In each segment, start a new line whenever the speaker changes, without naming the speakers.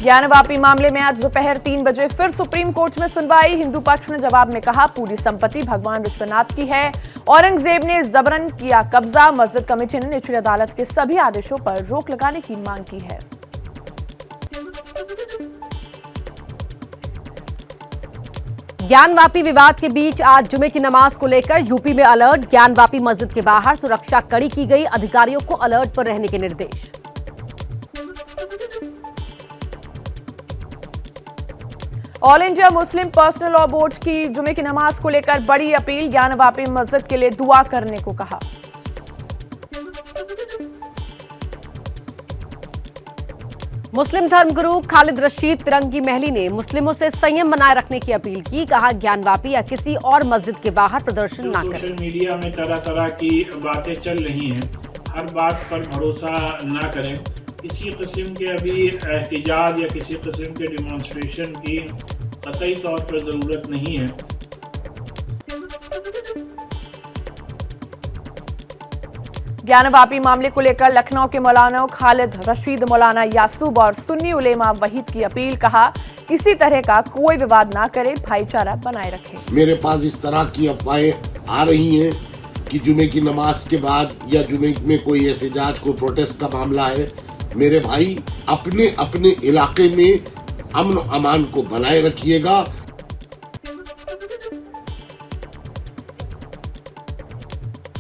ज्ञानवापी मामले में आज दोपहर 3 बजे फिर सुप्रीम कोर्ट में सुनवाई। हिंदू पक्ष ने जवाब में कहा, पूरी संपत्ति भगवान विश्वनाथ की है। औरंगजेब ने जबरन किया कब्जा। मस्जिद कमेटी ने निचली अदालत के सभी आदेशों पर रोक लगाने की मांग की है।
ज्ञानवापी विवाद के बीच आज जुमे की नमाज को लेकर यूपी में अलर्ट। ज्ञानवापी मस्जिद के बाहर सुरक्षा कड़ी की गई। अधिकारियों को अलर्ट पर रहने के निर्देश।
All India Muslim personal law board की जुमे की नमाज को लेकर बड़ी अपील। ज्ञानवापी मस्जिद के लिए दुआ करने को कहा।
मुस्लिम धर्मगुरु खालिद रशीद फिरंगी महली ने मुस्लिमों से संयम बनाए रखने की अपील की। कहा, ज्ञानवापी या किसी और मस्जिद के बाहर प्रदर्शन ना करें।
सोशल मीडिया में तरह तरह की बातें चल रही हैं, हर बात पर भरोसा ना करें। किसी किस्म के अभी एहतिजाज या किसी किस्म के डिमॉन्स्ट्रेशन की कतई तौर पर ज़रूरत नहीं है।
ज्ञानवापी मामले को लेकर लखनऊ के मौलाना खालिद रशीद, मौलाना यासूब और सुन्नी उलेमा वहीद की अपील। कहा, किसी तरह का कोई विवाद ना करे, भाईचारा बनाए रखें।
मेरे पास इस तरह की अफवाहें आ रही हैं कि जुमे की नमाज के बाद या जुमे में कोई एहतजाज, कोई प्रोटेस्ट का मामला है। मेरे भाई अपने अपने इलाके में अमन अमान को बनाए रखिएगा।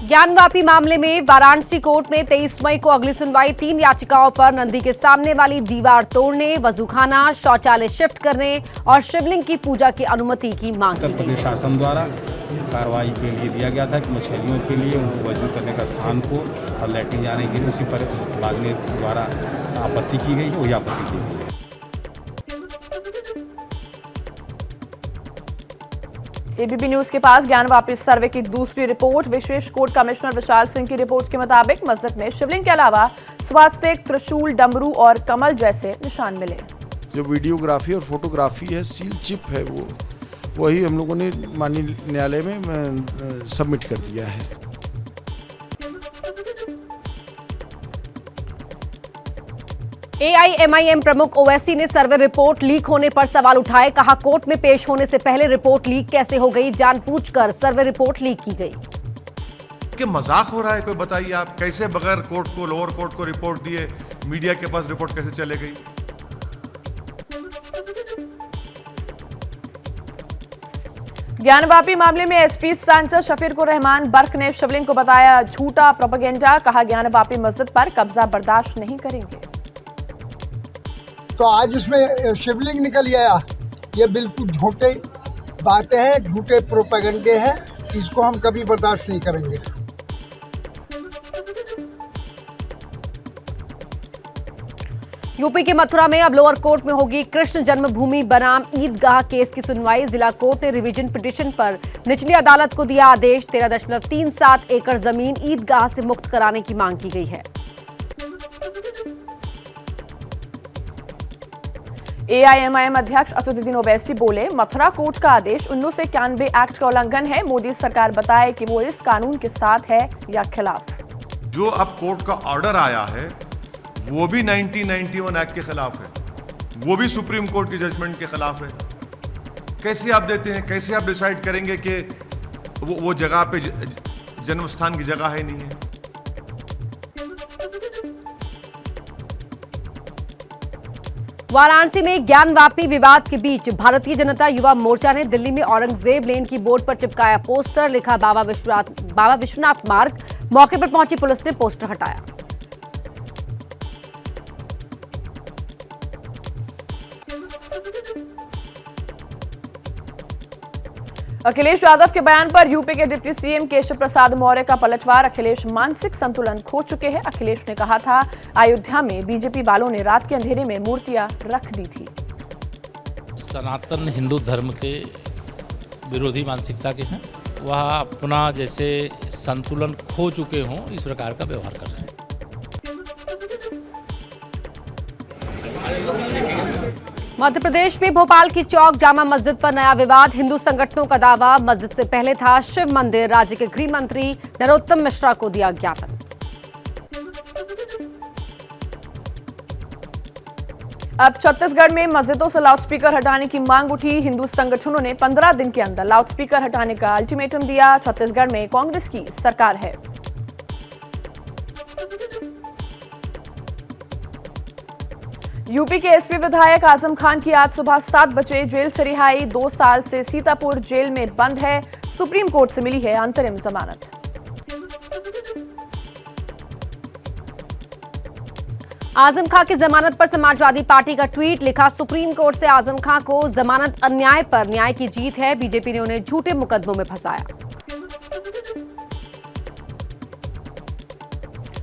ज्ञानवापी मामले में वाराणसी कोर्ट में 23 मई को अगली सुनवाई। 3 याचिकाओं पर नंदी के सामने वाली दीवार तोड़ने, वजूखाना, शौचालय शिफ्ट करने और शिवलिंग की पूजा की अनुमति की मांग की।
उत्तर प्रदेश शासन द्वारा कार्रवाई के लिए दिया गया था कि मछलियों के लिए उनको वजू करने का स्थान को और लैट्रिन जाने के लिए उसी पर बाद में द्वारा आपत्ति की गई है, वही आपत्ति की गई है।
एबीपी न्यूज के पास ज्ञानवापी सर्वे की दूसरी रिपोर्ट। विशेष कोर्ट कमिश्नर विशाल सिंह की रिपोर्ट के मुताबिक मस्जिद में शिवलिंग के अलावा स्वास्तिक, त्रिशूल, डमरू और कमल जैसे निशान मिले।
जो वीडियोग्राफी और फोटोग्राफी है, सील चिप है, वही हम लोगों ने माननीय न्यायालय में सबमिट कर दिया है।
एआईएमआईएम प्रमुख ओवैसी ने सर्वे रिपोर्ट लीक होने पर सवाल उठाए। कहा, कोर्ट में पेश होने से पहले रिपोर्ट लीक कैसे हो गई, जानबूझकर सर्वे रिपोर्ट लीक की गई।
कि मजाक हो रहा है कोई, बताइए आप कैसे बगैर कोर्ट को, लोअर कोर्ट को रिपोर्ट दिए मीडिया के पास रिपोर्ट कैसे चले गई।
ज्ञानवापी मामले में एसपी सांसद शफीर को रहमान बर्क ने शिवलिंग को बताया झूठा प्रोपेगेंडा। कहा, ज्ञानवापी मस्जिद पर कब्जा बर्दाश्त नहीं करेंगे।
तो आज इसमें शिवलिंग निकल गया, ये बिल्कुल झूठे बातें हैं, झूठे प्रोपेगेंडे हैं। इसको हम कभी बर्दाश्त नहीं करेंगे।
यूपी के मथुरा में अब लोअर कोर्ट में होगी कृष्ण जन्मभूमि बनाम ईदगाह केस की सुनवाई। जिला कोर्ट ने रिवीजन पिटीशन पर निचली अदालत को दिया आदेश। 13.37 एकड़ जमीन ईदगाह से मुक्त कराने की मांग की गई है।
एआईएमआईएम अध्यक्ष असदुद्दीन ओवैसी बोले, मथुरा कोर्ट का आदेश 1991 एक्ट का उल्लंघन है। मोदी सरकार बताए कि वो इस कानून के साथ है या खिलाफ।
जो अब कोर्ट का ऑर्डर आया है वो भी 1991 एक्ट के खिलाफ है, वो भी सुप्रीम कोर्ट की जजमेंट के खिलाफ है। कैसे आप देते हैं, कैसे आप डिसाइड करेंगे कि वो जगह पे जन्म स्थान की जगह है नहीं है।
वाराणसी में ज्ञानवापी विवाद के बीच भारतीय जनता युवा मोर्चा ने दिल्ली में औरंगजेब लेन की बोर्ड पर चिपकाया पोस्टर। लिखा, बाबा विश्वनाथ मार्ग। मौके पर पहुंची पुलिस ने पोस्टर हटाया।
अखिलेश यादव के बयान पर यूपी के डिप्टी सीएम केशव प्रसाद मौर्य का पलटवार। अखिलेश मानसिक संतुलन खो चुके हैं। अखिलेश ने कहा था, अयोध्या में बीजेपी वालों ने रात के अंधेरे में मूर्तियां रख दी थी।
सनातन हिंदू धर्म के विरोधी मानसिकता के हैं, वह अपना जैसे संतुलन खो चुके हों इस प्रकार का व्यवहार कर रहे हैं।
मध्य प्रदेश में भोपाल की चौक जामा मस्जिद पर नया विवाद। हिंदू संगठनों का दावा, मस्जिद से पहले था शिव मंदिर। राज्य के गृह मंत्री नरोत्तम मिश्रा को दिया ज्ञापन।
अब छत्तीसगढ़ में मस्जिदों से लाउडस्पीकर हटाने की मांग उठी। हिंदू संगठनों ने 15 दिन के अंदर लाउडस्पीकर हटाने का अल्टीमेटम दिया। छत्तीसगढ़ में कांग्रेस की सरकार है। यूपी के एसपी विधायक आजम खान की आज सुबह 7 बजे जेल से रिहाई। 2 साल से सीतापुर जेल में बंद है। सुप्रीम कोर्ट से मिली है अंतरिम जमानत।
आजम खां की जमानत पर समाजवादी पार्टी का ट्वीट लिखा, सुप्रीम कोर्ट से आजम खां को जमानत अन्याय पर न्याय की जीत है। बीजेपी ने उन्हें झूठे मुकदमों में फंसाया।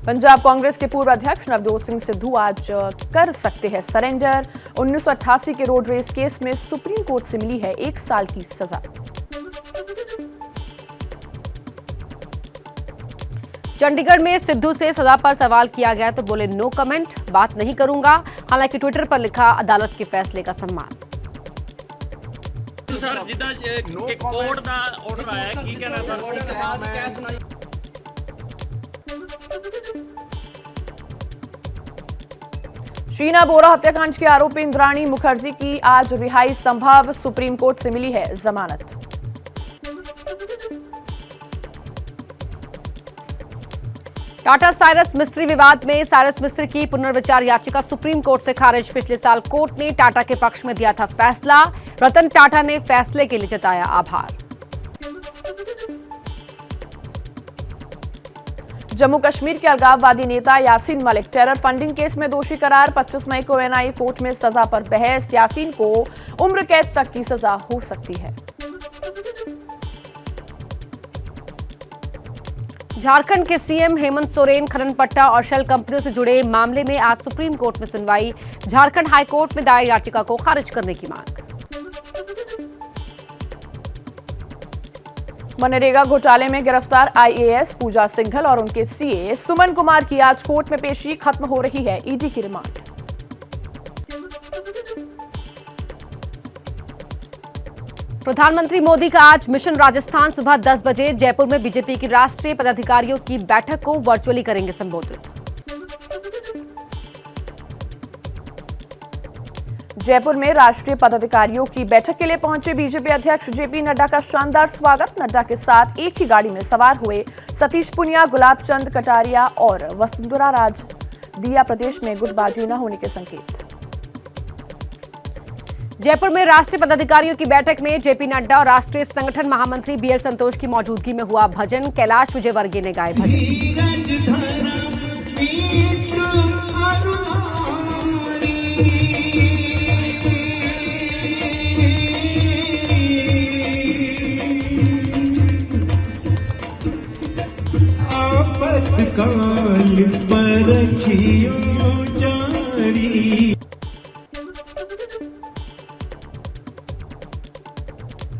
पंजाब कांग्रेस के पूर्व अध्यक्ष नवजोत सिंह सिद्धू आज कर सकते हैं सरेंडर। 1988 के रोड रेस केस में सुप्रीम कोर्ट से मिली है 1 साल की सजा।
चंडीगढ़ में सिद्धू से सजा पर सवाल किया गया तो बोले नो कमेंट, बात नहीं करूंगा। हालांकि ट्विटर पर लिखा, अदालत के फैसले का सम्मान।
सर जिदा कोर्ट का ऑर्डर आया की कहना सर
शीना बोरा हत्याकांड की आरोपी इंद्राणी मुखर्जी की आज रिहाई संभव। सुप्रीम कोर्ट से मिली है जमानत।
टाटा साइरस मिस्त्री विवाद में साइरस मिस्त्री की पुनर्विचार याचिका सुप्रीम कोर्ट से खारिज। पिछले साल कोर्ट ने टाटा के पक्ष में दिया था फैसला। रतन टाटा ने फैसले के लिए जताया आभार।
जम्मू कश्मीर के अलगाववादी नेता Yasin Malik terror funding case में दोषी करार। 25 मई को एनआईए कोर्ट में सजा पर बहस। यासीन को उम्र कैद तक की सजा हो सकती है।
झारखंड के सीएम हेमंत सोरेन खनन पट्टा और शेल कंपनियों से जुड़े मामले में आज सुप्रीम कोर्ट में सुनवाई। झारखंड हाई कोर्ट में दायर याचिका को खारिज करने की मांग।
मनरेगा घोटाले में गिरफ्तार आईएएस पूजा सिंघल और उनके सीए सुमन कुमार की आज कोर्ट में पेशी। खत्म हो रही है ईडी की रिमांड।
प्रधानमंत्री मोदी का आज मिशन राजस्थान। सुबह 10 बजे जयपुर में बीजेपी की राष्ट्रीय पदाधिकारियों की बैठक को वर्चुअली करेंगे संबोधित।
जयपुर में राष्ट्रीय पदाधिकारियों की बैठक के लिए पहुंचे बीजेपी अध्यक्ष जेपी नड्डा का शानदार स्वागत। नड्डा के साथ एक ही गाड़ी में सवार हुए सतीश पुनिया, गुलाब चंद कटारिया और वसुंधरा राज। दिया प्रदेश में गुटबाजी न होने के संकेत।
जयपुर में राष्ट्रीय पदाधिकारियों की बैठक में जेपी नड्डा और राष्ट्रीय संगठन महामंत्री बीएल संतोष की मौजूदगी में हुआ भजन। कैलाश विजयवर्गीय ने गाए भजन।
आपातकाल पर रखियो जारी।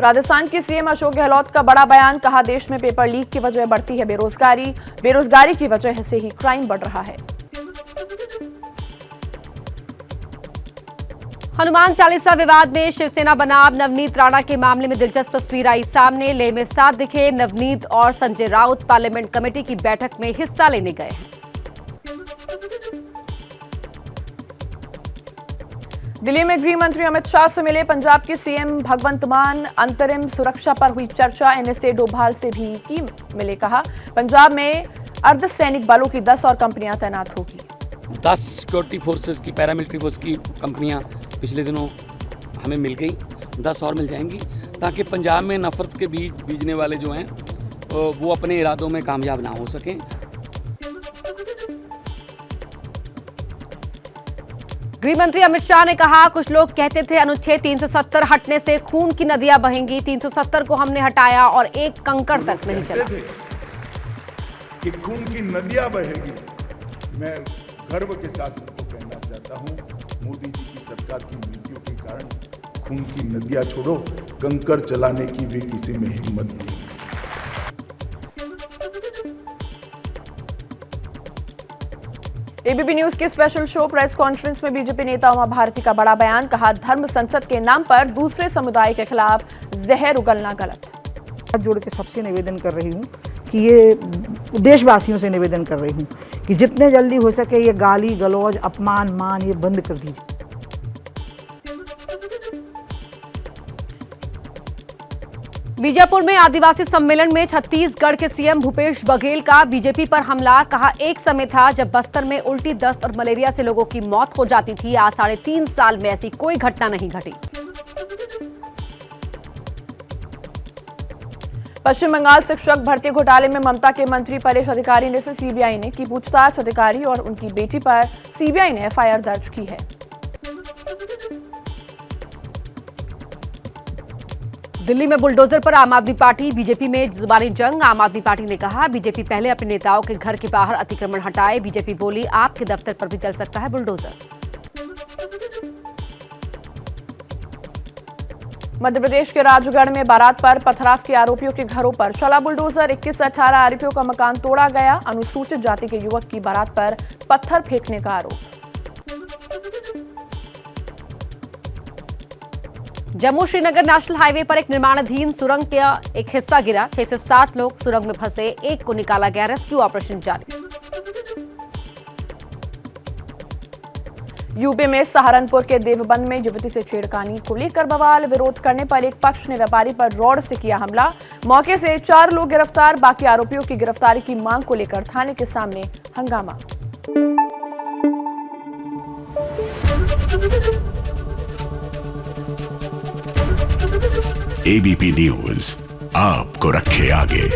राजस्थान के सीएम अशोक गहलोत का बड़ा बयान। कहा, देश में पेपर लीक की वजह बढ़ती है बेरोजगारी। बेरोजगारी की वजह से ही क्राइम बढ़ रहा है।
हनुमान चालीसा विवाद में शिवसेना बनाम नवनीत राणा के मामले में दिलचस्प तस्वीर आई सामने। लेह में साथ दिखे नवनीत और संजय राउत पार्लियामेंट कमेटी की बैठक में हिस्सा लेने गए हैं।
दिल्ली में गृह मंत्री अमित शाह से मिले पंजाब के सीएम भगवंत मान। अंतरिम सुरक्षा पर हुई चर्चा। एनएसए डोभाल से भी की मिले। कहा, पंजाब में अर्धसैनिक बलों की 10 और कंपनियां तैनात होगी।
10 सिक्योरिटी फोर्सेस की, पैरामिलिट्री फोर्स की कंपनियां पिछले दिनों हमें मिल गई। 10 और मिल जाएंगी ताकि पंजाब में नफरत के बीज बीजने वाले जो हैं वो अपने इरादों में कामयाब ना हो सकें।
गृह मंत्री अमित शाह ने कहा, कुछ लोग कहते थे अनुच्छेद 370 हटने से खून की नदियां बहेंगी। 370 को हमने हटाया और एक कंकड़ तक नहीं चला
कि खून की नदियां बहेंगी। मैं गर्व के साथ उनको कहना चाहता हूं, मोदी जी की सरकार की नीतियों के कारण खून की नदियां छोड़ो, कंकड़ चलाने की भी किसी में हिम्मत नहीं।
एबीपी न्यूज के स्पेशल शो प्रेस कॉन्फ्रेंस में बीजेपी नेता उमा भारती का बड़ा बयान। कहा, धर्म संसद के नाम पर दूसरे समुदाय के खिलाफ जहर उगलना गलत।
हाथ जोड़ के सबसे निवेदन कर रही हूँ कि ये देशवासियों से निवेदन कर रही हूँ कि जितने जल्दी हो सके ये गाली गलौज अपमान मान ये बंद कर दीजिए।
बीजापुर में आदिवासी सम्मेलन में छत्तीसगढ़ के सीएम भूपेश बघेल का बीजेपी पर हमला। कहा, एक समय था जब बस्तर में उल्टी, दस्त और मलेरिया से लोगों की मौत हो जाती थी। आज 3.5 साल में ऐसी कोई घटना नहीं घटी।
पश्चिम बंगाल शिक्षक भर्ती घोटाले में ममता के मंत्री परेश अधिकारी ने से सीबीआई ने की पूछताछ। अधिकारी और उनकी बेटी पर सीबीआई ने एफआईआर दर्ज की है।
दिल्ली में बुलडोजर पर आम आदमी पार्टी बीजेपी में जुबानी जंग। आम आदमी पार्टी ने कहा, बीजेपी पहले अपने नेताओं के घर के बाहर अतिक्रमण हटाए। बीजेपी बोली, आपके दफ्तर पर भी चल सकता है बुलडोजर।
मध्य प्रदेश के राजगढ़ में बारात पर पथराव के आरोपियों के घरों पर चला बुलडोजर। 21 से 18 आरोपियों का मकान तोड़ा गया। अनुसूचित जाति के युवक की बारात पर पत्थर फेंकने का आरोप।
जम्मू श्रीनगर नेशनल हाईवे पर एक निर्माणाधीन सुरंग का एक हिस्सा गिरा। 6 से 7 लोग सुरंग में फंसे, एक को निकाला गया। रेस्क्यू ऑपरेशन जारी।
यूपी में सहारनपुर के देवबंद में युवती से छेड़खानी को लेकर बवाल। विरोध करने पर एक पक्ष ने व्यापारी पर रॉड से किया हमला। मौके से 4 लोग गिरफ्तार। बाकी आरोपियों की गिरफ्तारी की मांग को लेकर थाने के सामने हंगामा।
एबीपी न्यूज आपको रखे आगे।